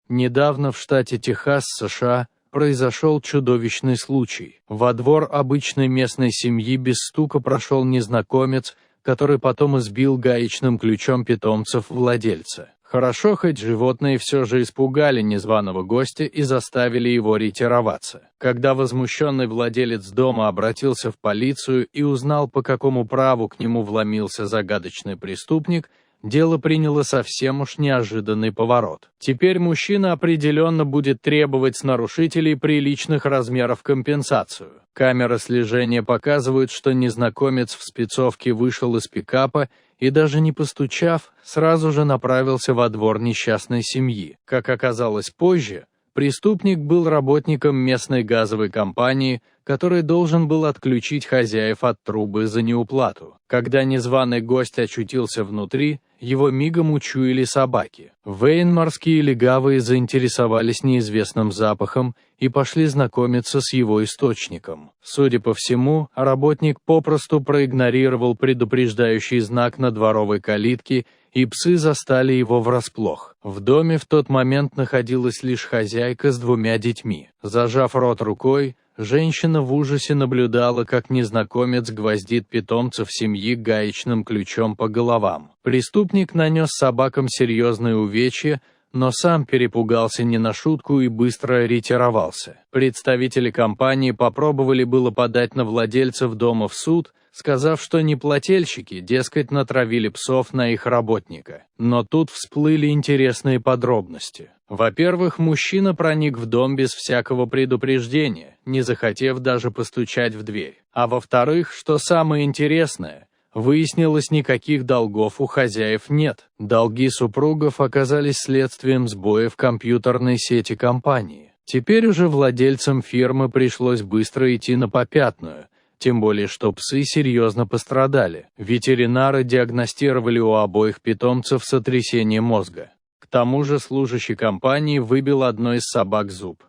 Недавно в штате Техас, США, произошел чудовищный случай. Во двор обычной местной семьи без стука прошел незнакомец, который потом избил гаечным ключом питомцев владельца. Хорошо, хоть животные все же испугали незваного гостя и заставили его ретироваться. Когда возмущенный владелец дома обратился в полицию и узнал, по какому праву к нему вломился загадочный преступник, дело приняло совсем уж неожиданный поворот. Теперь мужчина определенно будет требовать с нарушителей приличных размеров компенсацию. Камеры слежения показывают, что незнакомец в спецовке вышел из пикапа и, даже не постучав, сразу же направился во двор несчастной семьи. Как оказалось позже, преступник был работником местной газовой компании, который должен был отключить хозяев от трубы за неуплату. Когда незваный гость очутился внутри, его мигом учуяли собаки. Вейнморские легавые заинтересовались неизвестным запахом и пошли знакомиться с его источником. Судя по всему, работник попросту проигнорировал предупреждающий знак на дворовой калитке, и псы застали его врасплох. В доме в тот момент находилась лишь хозяйка с 2 детьми. Зажав рот рукой, женщина в ужасе наблюдала, как незнакомец гвоздит питомцев семьи гаечным ключом по головам. Преступник нанес собакам серьезные увечья, но сам перепугался не на шутку и быстро ретировался. Представители компании попробовали было подать на владельцев дома в суд, сказав, что неплательщики, дескать, натравили псов на их работника. Но тут всплыли интересные подробности. Во-первых, мужчина проник в дом без всякого предупреждения, не захотев даже постучать в дверь. А во-вторых, что самое интересное, выяснилось, никаких долгов у хозяев нет. Долги супругов оказались следствием сбоя в компьютерной сети компании. Теперь уже владельцам фирмы пришлось быстро идти на попятную, тем более что псы серьезно пострадали. Ветеринары диагностировали у обоих питомцев сотрясение мозга. К тому же служащий компании выбил одной из собак зуб.